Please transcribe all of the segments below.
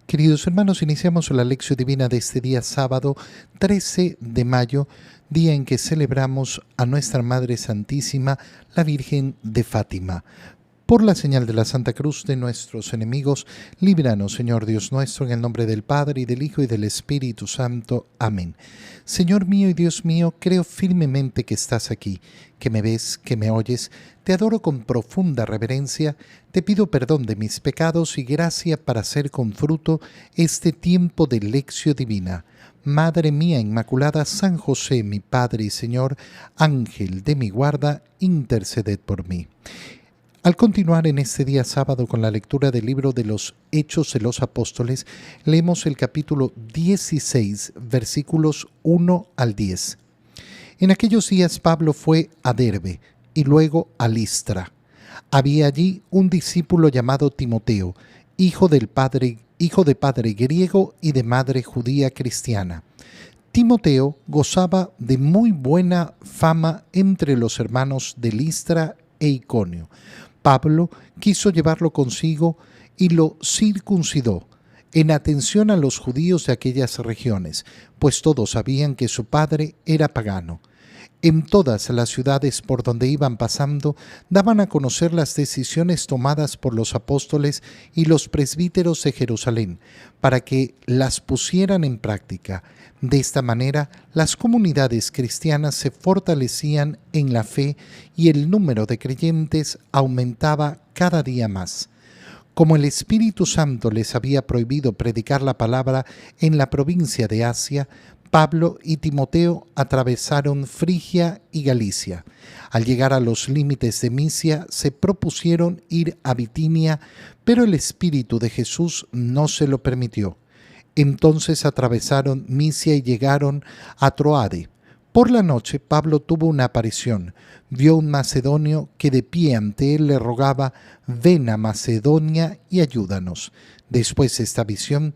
Queridos hermanos, iniciamos la lección divina de este día sábado 13 de mayo, día en que celebramos a nuestra Madre Santísima, la Virgen de Fátima. Por la señal de la Santa Cruz de nuestros enemigos, líbranos, Señor Dios nuestro, en el nombre del Padre, y del Hijo, y del Espíritu Santo. Amén. Señor mío y Dios mío, creo firmemente que estás aquí, que me ves, que me oyes. Te adoro con profunda reverencia, te pido perdón de mis pecados y gracia para hacer con fruto este tiempo de lección divina. Madre mía Inmaculada, San José, mi Padre y Señor, Ángel de mi guarda, interceded por mí. Al continuar en este día sábado con la lectura del libro de los Hechos de los Apóstoles, leemos el capítulo 16, versículos 1 al 10. En aquellos días Pablo fue a Derbe y luego a Listra. Había allí un discípulo llamado Timoteo, hijo de padre griego y de madre judía cristiana. Timoteo gozaba de muy buena fama entre los hermanos de Listra e Iconio. Pablo quiso llevarlo consigo y lo circuncidó, en atención a los judíos de aquellas regiones, pues todos sabían que su padre era pagano. En todas las ciudades por donde iban pasando, daban a conocer las decisiones tomadas por los apóstoles y los presbíteros de Jerusalén, para que las pusieran en práctica. De esta manera, las comunidades cristianas se fortalecían en la fe y el número de creyentes aumentaba cada día más. Como el Espíritu Santo les había prohibido predicar la palabra en la provincia de Asia, Pablo y Timoteo atravesaron Frigia y Galicia. Al llegar a los límites de Misia, se propusieron ir a Bitinia, pero el Espíritu de Jesús no se lo permitió. Entonces atravesaron Misia y llegaron a Troade. Por la noche Pablo tuvo una aparición. Vio un macedonio que de pie ante él le rogaba: «Ven a Macedonia y ayúdanos». Después de esta visión,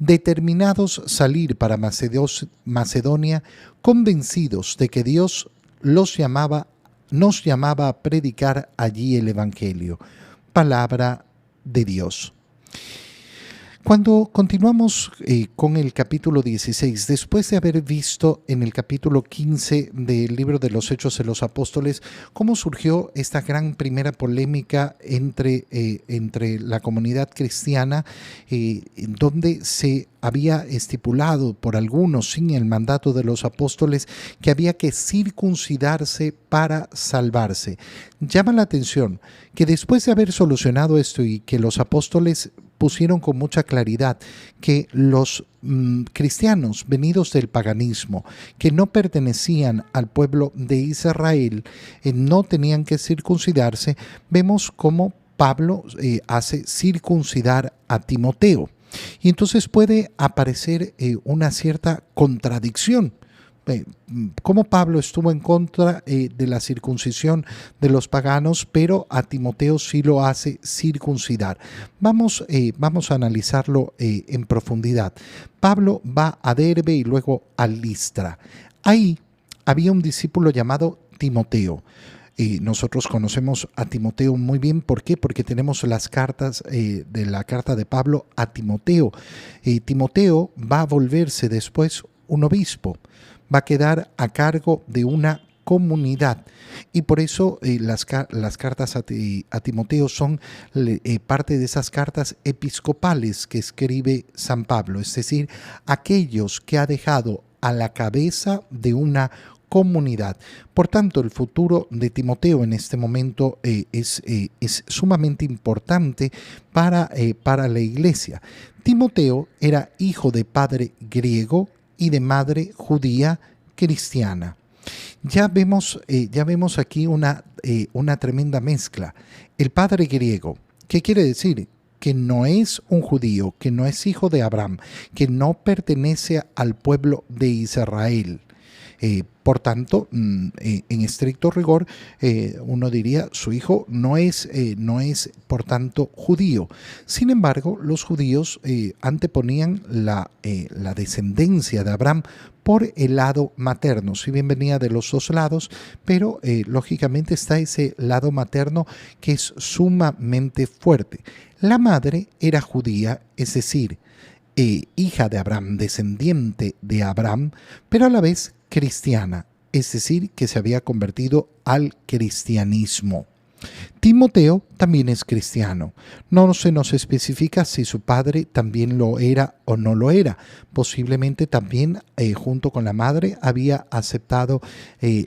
determinados salir para Macedonia, convencidos de que Dios nos llamaba a predicar allí el Evangelio. Palabra de Dios. Cuando continuamos con el capítulo 16, después de haber visto en el capítulo 15 del libro de los Hechos de los Apóstoles cómo surgió esta gran primera polémica entre la comunidad cristiana, donde se había estipulado por algunos, sin el mandato de los apóstoles, que había que circuncidarse para salvarse. Llama la atención que después de haber solucionado esto y que los apóstoles pusieron con mucha claridad que los cristianos venidos del paganismo, que no pertenecían al pueblo de Israel, no tenían que circuncidarse, vemos cómo Pablo hace circuncidar a Timoteo. Y entonces puede aparecer una cierta contradicción. Como Pablo estuvo en contra de la circuncisión de los paganos, pero a Timoteo sí lo hace circuncidar. Vamos a analizarlo en profundidad. Pablo va a Derbe y luego a Listra. Ahí había un discípulo llamado Timoteo. Nosotros conocemos a Timoteo muy bien. ¿Por qué? Porque tenemos las cartas de la carta de Pablo a Timoteo. Timoteo va a volverse después un obispo. Va a quedar a cargo de una comunidad y por eso las cartas a Timoteo son parte de esas cartas episcopales que escribe San Pablo, es decir, aquellos que ha dejado a la cabeza de una comunidad. Por tanto, el futuro de Timoteo en este momento es sumamente importante para la iglesia. Timoteo era hijo de padre griego y de madre judía cristiana. Ya vemos aquí una tremenda mezcla. El padre griego, ¿qué quiere decir? Que no es un judío, que no es hijo de Abraham, que no pertenece al pueblo de Israel. Por tanto, en estricto rigor, uno diría, su hijo no es, por tanto, judío. Sin embargo, los judíos anteponían la descendencia de Abraham por el lado materno, si bien venía de los dos lados, pero lógicamente está ese lado materno que es sumamente fuerte. La madre era judía, es decir, hija de Abraham, descendiente de Abraham, pero a la vez cristiana, es decir, que se había convertido al cristianismo. Timoteo también es cristiano. No se nos especifica si su padre también lo era o no lo era. Posiblemente también junto con la madre había aceptado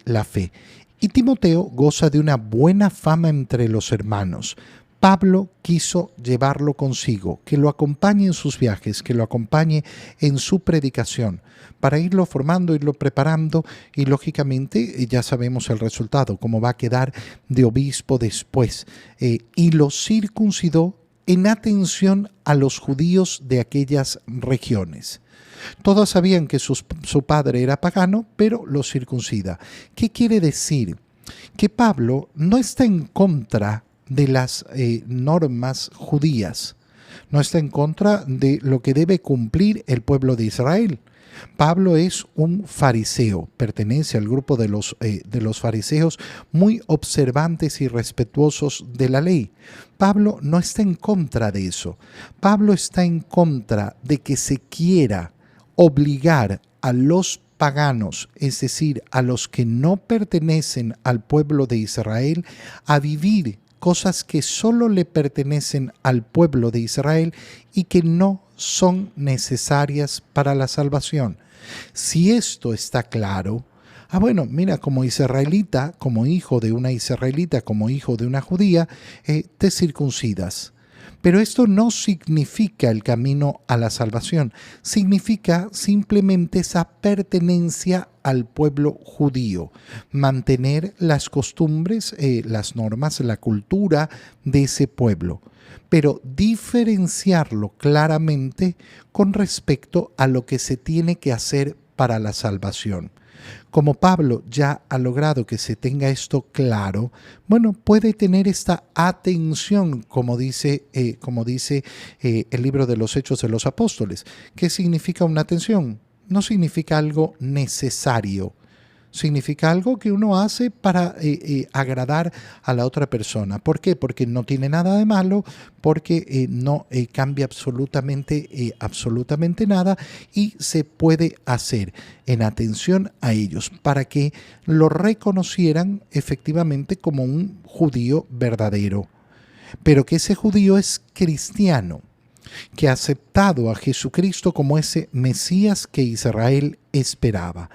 la fe. Y Timoteo goza de una buena fama entre los hermanos. Pablo quiso llevarlo consigo, que lo acompañe en sus viajes, que lo acompañe en su predicación, para irlo formando, irlo preparando y lógicamente ya sabemos el resultado, cómo va a quedar de obispo después. Y lo circuncidó en atención a los judíos de aquellas regiones. Todos sabían que su padre era pagano, pero lo circuncida. ¿Qué quiere decir? Que Pablo no está en contra de las normas judías, no está en contra de lo que debe cumplir el pueblo de Israel. Pablo es un fariseo, pertenece al grupo de los fariseos muy observantes y respetuosos de la ley. Pablo no está en contra de eso. Pablo está en contra de que se quiera obligar a los paganos, es decir, a los que no pertenecen al pueblo de Israel, a vivir cosas que solo le pertenecen al pueblo de Israel y que no son necesarias para la salvación. Si esto está claro, bueno, mira, como israelita, como hijo de una israelita, como hijo de una judía, te circuncidas. Pero esto no significa el camino a la salvación, significa simplemente esa pertenencia al pueblo judío, mantener las costumbres, las normas, la cultura de ese pueblo, pero diferenciarlo claramente con respecto a lo que se tiene que hacer para la salvación. Como Pablo ya ha logrado que se tenga esto claro, bueno, puede tener esta atención, como dice el libro de los Hechos de los Apóstoles. ¿Qué significa una atención? No significa algo necesario. Significa algo que uno hace para agradar a la otra persona. ¿Por qué? Porque no tiene nada de malo, porque no cambia absolutamente nada y se puede hacer en atención a ellos para que lo reconocieran efectivamente como un judío verdadero. Pero que ese judío es cristiano, que ha aceptado a Jesucristo como ese Mesías que Israel esperaba.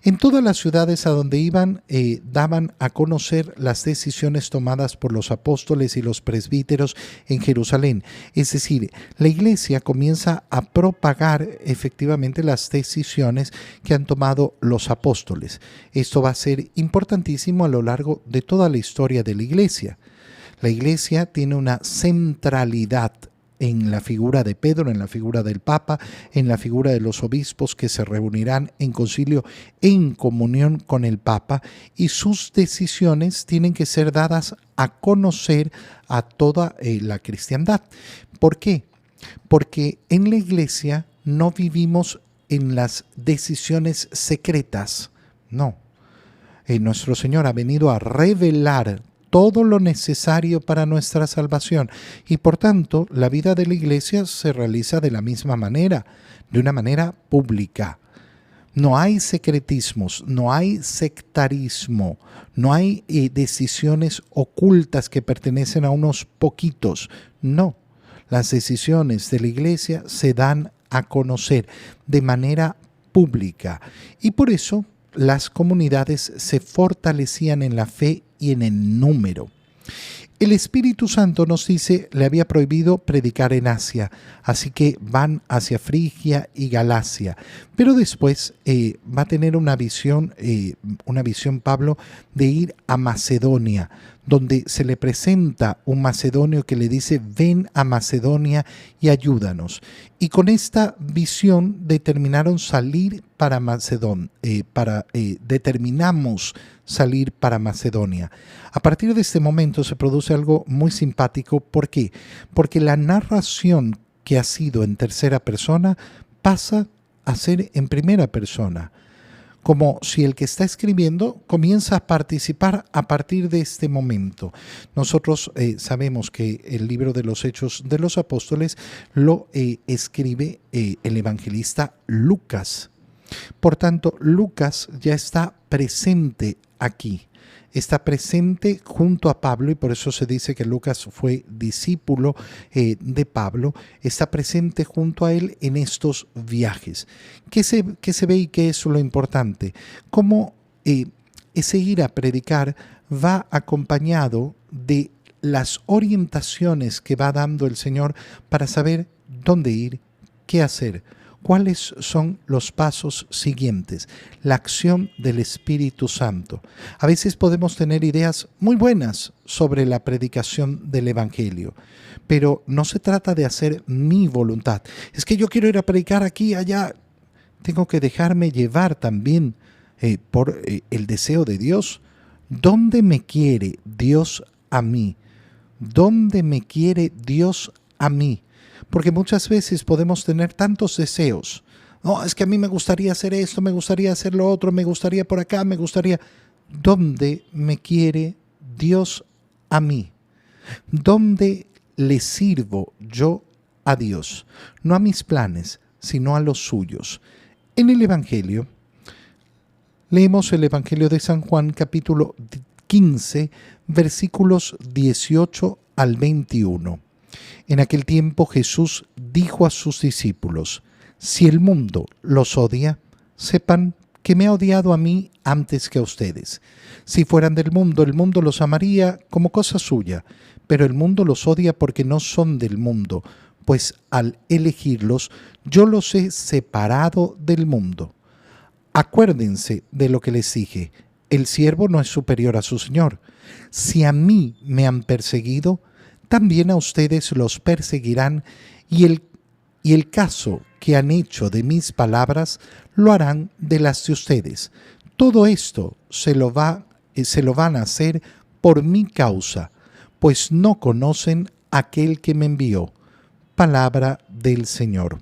En todas las ciudades a donde iban, daban a conocer las decisiones tomadas por los apóstoles y los presbíteros en Jerusalén. Es decir, la iglesia comienza a propagar efectivamente las decisiones que han tomado los apóstoles. Esto va a ser importantísimo a lo largo de toda la historia de la iglesia. La iglesia tiene una centralidad en la figura de Pedro, en la figura del Papa, en la figura de los obispos que se reunirán en concilio en comunión con el Papa, y sus decisiones tienen que ser dadas a conocer a toda la cristiandad. ¿Por qué? Porque en la iglesia no vivimos en las decisiones secretas, no. Nuestro Señor ha venido a revelar todo lo necesario para nuestra salvación y por tanto la vida de la iglesia se realiza de la misma manera, de una manera pública. No hay secretismos, no hay sectarismo, no hay decisiones ocultas que pertenecen a unos poquitos. No, las decisiones de la iglesia se dan a conocer de manera pública y por eso las comunidades se fortalecían en la fe y en el número. El Espíritu Santo nos dice, le había prohibido predicar en Asia, así que van hacia Frigia y Galacia. Pero después va a tener una visión Pablo de ir a Macedonia, donde se le presenta un macedonio que le dice: ven a Macedonia y ayúdanos. Y con esta visión determinaron salir para Macedonia, determinamos salir para Macedonia. A partir de este momento se produce algo muy simpático. ¿Por qué? Porque la narración que ha sido en tercera persona pasa a ser en primera persona, como si el que está escribiendo comienza a participar a partir de este momento. Nosotros sabemos que el libro de los Hechos de los Apóstoles lo escribe el evangelista Lucas. Por tanto, Lucas ya está presente aquí. Está presente junto a Pablo, y por eso se dice que Lucas fue discípulo de Pablo. Está presente junto a él en estos viajes. ¿Qué se ve y qué es lo importante? Cómo ese ir a predicar va acompañado de las orientaciones que va dando el Señor para saber dónde ir, qué hacer. ¿Cuáles son los pasos siguientes? La acción del Espíritu Santo. A veces podemos tener ideas muy buenas sobre la predicación del Evangelio, pero no se trata de hacer mi voluntad. Es que yo quiero ir a predicar aquí, allá. Tengo que dejarme llevar también por el deseo de Dios. ¿Dónde me quiere Dios a mí? ¿Dónde me quiere Dios a mí? Porque muchas veces podemos tener tantos deseos. No, es que a mí me gustaría hacer esto, me gustaría hacer lo otro, me gustaría por acá, me gustaría. ¿Dónde me quiere Dios a mí? ¿Dónde le sirvo yo a Dios? No a mis planes, sino a los suyos. En el Evangelio, leemos el Evangelio de San Juan, capítulo 15, versículos 18 al 21. En aquel tiempo Jesús dijo a sus discípulos: si el mundo los odia, sepan que me ha odiado a mí antes que a ustedes. Si fueran del mundo, el mundo los amaría como cosa suya, pero el mundo los odia porque no son del mundo, pues al elegirlos yo los he separado del mundo. Acuérdense de lo que les dije: el siervo no es superior a su señor. Si a mí me han perseguido, también a ustedes los perseguirán, y el caso que han hecho de mis palabras lo harán de las de ustedes. Todo esto se lo van a hacer por mi causa, pues no conocen a aquel que me envió. Palabra del Señor.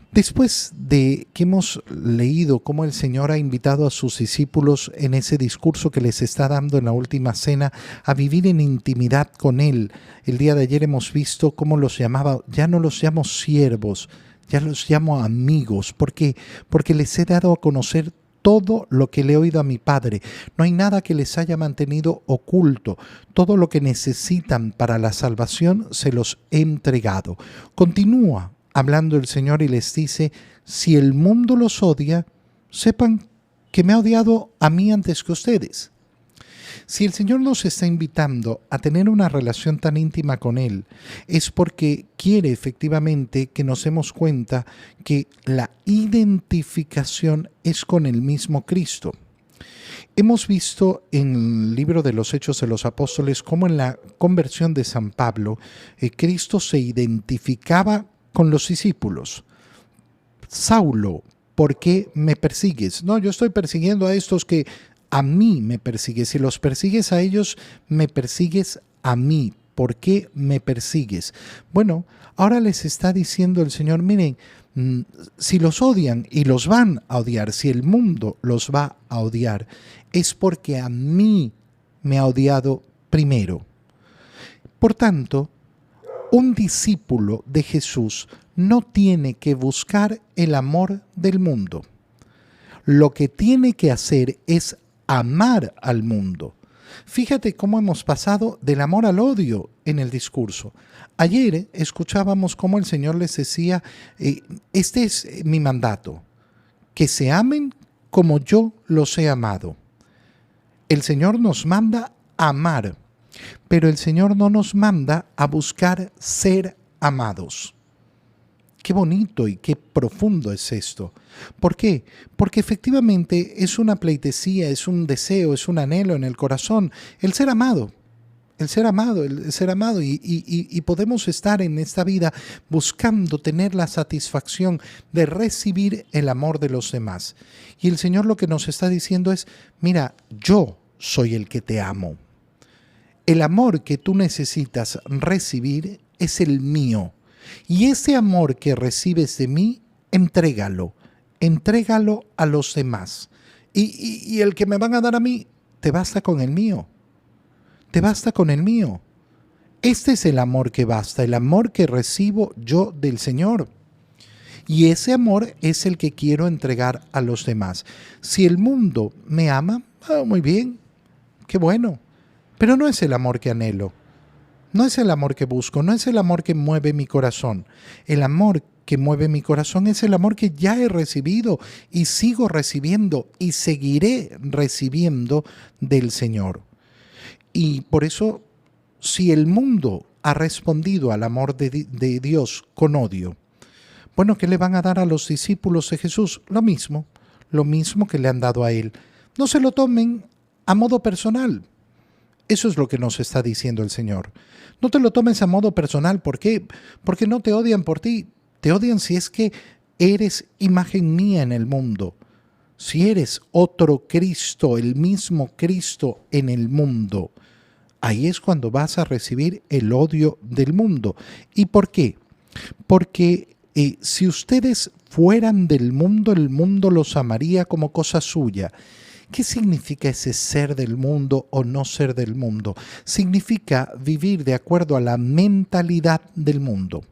Después de que hemos leído cómo el Señor ha invitado a sus discípulos en ese discurso que les está dando en la última cena a vivir en intimidad con Él, el día de ayer hemos visto cómo los llamaba: ya no los llamo siervos, ya los llamo amigos. ¿Por qué? Porque les he dado a conocer todo lo que le he oído a mi Padre. No hay nada que les haya mantenido oculto. Todo lo que necesitan para la salvación se los he entregado. Continúa hablando el Señor y les dice: si el mundo los odia, sepan que me ha odiado a mí antes que ustedes. Si el Señor nos está invitando a tener una relación tan íntima con Él, es porque quiere efectivamente que nos demos cuenta que la identificación es con el mismo Cristo. Hemos visto en el libro de los Hechos de los Apóstoles cómo en la conversión de San Pablo, Cristo se identificaba con los discípulos. Saulo, ¿por qué me persigues? No, yo estoy persiguiendo a estos que a mí me persigues. Si los persigues a ellos, me persigues a mí. ¿Por qué me persigues? Bueno, ahora les está diciendo el Señor: miren, si los odian, y los van a odiar, si el mundo los va a odiar, es porque a mí me ha odiado primero. Por tanto, un discípulo de Jesús no tiene que buscar el amor del mundo. Lo que tiene que hacer es amar al mundo. Fíjate cómo hemos pasado del amor al odio en el discurso. Ayer escuchábamos cómo el Señor les decía: este es mi mandato, que se amen como yo los he amado. El Señor nos manda a amar, pero el Señor no nos manda a buscar ser amados. qué bonito y qué profundo es esto. ¿Por qué? Porque efectivamente es una pleitesía, es un deseo, es un anhelo en el corazón, el ser amado. El ser amado, el ser amado y podemos estar en esta vida buscando tener la satisfacción de recibir el amor de los demás. Y el Señor lo que nos está diciendo es, mira, yo soy el que te amo. El amor que tú necesitas recibir es el mío. Y ese amor que recibes de mí, entrégalo a los demás. Y el que me van a dar a mí, te basta con el mío. Te basta con el mío. Este es el amor que basta, el amor que recibo yo del Señor. Y ese amor es el que quiero entregar a los demás. Si el mundo me ama, muy bien, qué bueno. Pero no es el amor que anhelo. No es el amor que busco, no es el amor que mueve mi corazón. El amor que mueve mi corazón es el amor que ya he recibido y sigo recibiendo y seguiré recibiendo del Señor. Y por eso, si el mundo ha respondido al amor de Dios con odio, bueno, ¿qué le van a dar a los discípulos de Jesús? Lo mismo que le han dado a él. No se lo tomen a modo personal. Eso es lo que nos está diciendo el Señor. No te lo tomes a modo personal. ¿Por qué? Porque no te odian por ti. Te odian si es que eres imagen mía en el mundo. Si eres otro Cristo, el mismo Cristo en el mundo, ahí es cuando vas a recibir el odio del mundo. ¿Y por qué? Porque si ustedes fueran del mundo, el mundo los amaría como cosa suya. ¿Qué significa ese ser del mundo o no ser del mundo? Significa vivir de acuerdo a la mentalidad del mundo.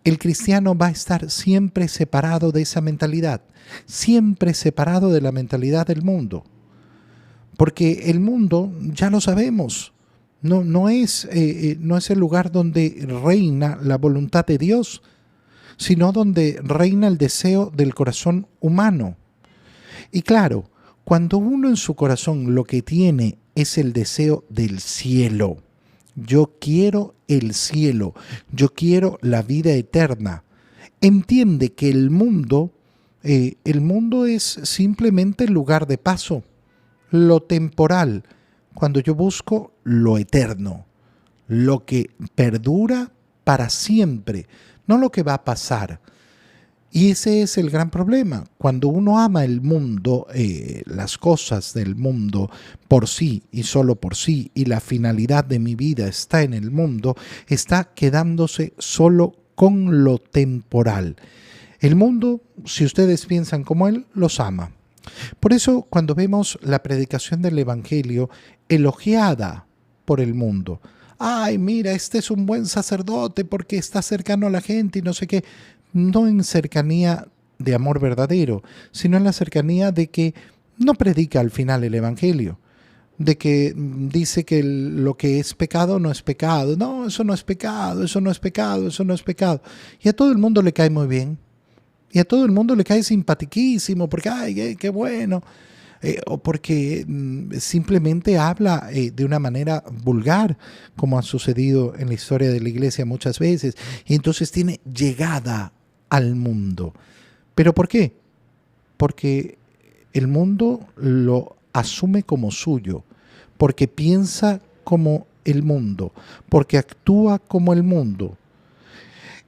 El cristiano va a estar siempre separado de esa mentalidad, siempre separado de la mentalidad del mundo. Porque el mundo, ya lo sabemos, no es el lugar donde reina la voluntad de Dios, sino donde reina el deseo del corazón humano. Y claro, cuando uno en su corazón lo que tiene es el deseo del cielo, yo quiero el cielo, yo quiero la vida eterna, entiende que el mundo es simplemente el lugar de paso, lo temporal, cuando yo busco lo eterno, lo que perdura para siempre, no lo que va a pasar. Y ese es el gran problema. Cuando uno ama el mundo, las cosas del mundo por sí y solo por sí, y la finalidad de mi vida está en el mundo, está quedándose solo con lo temporal. El mundo, si ustedes piensan como él, los ama. Por eso, cuando vemos la predicación del Evangelio elogiada por el mundo, ay, mira, este es un buen sacerdote porque está cercano a la gente y no sé qué, no en cercanía de amor verdadero, sino en la cercanía de que no predica al final el Evangelio, de que dice que lo que es pecado no es pecado, no, eso no es pecado, eso no es pecado, eso no es pecado. Y a todo el mundo le cae muy bien, y a todo el mundo le cae simpatiquísimo, porque, ay, qué bueno, o porque simplemente habla de una manera vulgar, como ha sucedido en la historia de la iglesia muchas veces, y entonces tiene llegada al mundo. ¿Pero por qué? Porque el mundo lo asume como suyo, porque piensa como el mundo, porque actúa como el mundo.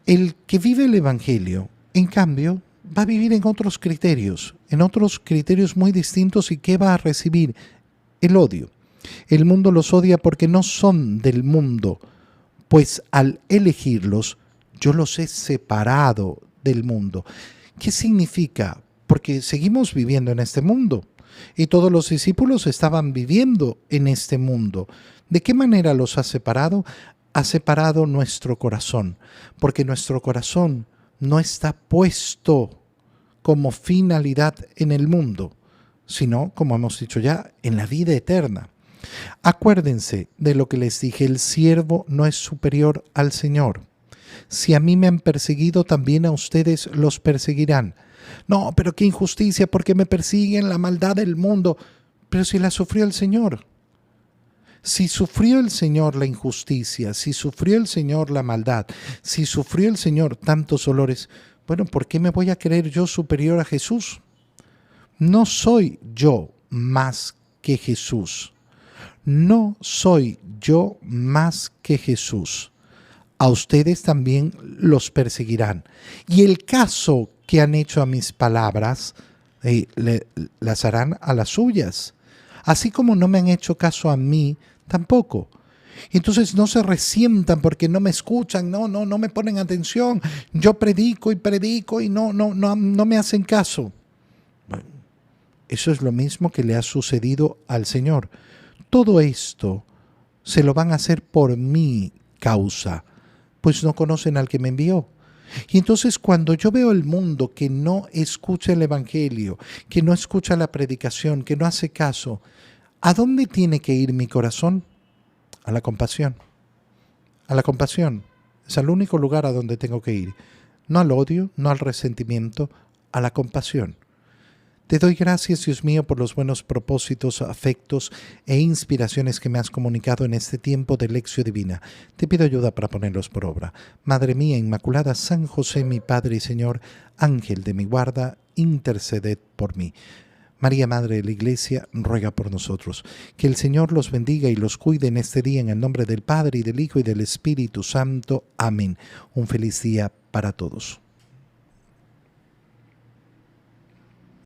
El que vive el Evangelio, en cambio, va a vivir en otros criterios muy distintos. ¿Y qué va a recibir? El odio. El mundo los odia porque no son del mundo, pues al elegirlos, yo los he separado del mundo. ¿Qué significa? Porque seguimos viviendo en este mundo y todos los discípulos estaban viviendo en este mundo. ¿De qué manera los ha separado? Ha separado nuestro corazón, porque nuestro corazón no está puesto como finalidad en el mundo, sino, como hemos dicho ya, en la vida eterna. Acuérdense de lo que les dije, el siervo no es superior al Señor. Si a mí me han perseguido, también a ustedes los perseguirán. No, pero qué injusticia, porque me persiguen la maldad del mundo. Pero si la sufrió el Señor. Si sufrió el Señor la injusticia, si sufrió el Señor la maldad, si sufrió el Señor tantos dolores, bueno, ¿por qué me voy a creer yo superior a Jesús? No soy yo más que Jesús. No soy yo más que Jesús. A ustedes también los perseguirán. Y el caso que han hecho a mis palabras, las harán a las suyas. Así como no me han hecho caso a mí, tampoco. Entonces no se resientan porque no me escuchan, no me ponen atención. Yo predico y no me hacen caso. Bueno, eso es lo mismo que le ha sucedido al Señor. Todo esto se lo van a hacer por mi causa, pues no conocen al que me envió. Y entonces cuando yo veo el mundo que no escucha el Evangelio, que no escucha la predicación, que no hace caso, ¿a dónde tiene que ir mi corazón? A la compasión. A la compasión. Es el único lugar a donde tengo que ir. No al odio, no al resentimiento, a la compasión. Te doy gracias, Dios mío, por los buenos propósitos, afectos e inspiraciones que me has comunicado en este tiempo de lección divina. Te pido ayuda para ponerlos por obra. Madre mía Inmaculada, San José, mi Padre y Señor, Ángel de mi guarda, interceded por mí. María, Madre de la Iglesia, ruega por nosotros. Que el Señor los bendiga y los cuide en este día, en el nombre del Padre, y del Hijo, y del Espíritu Santo. Amén. Un feliz día para todos.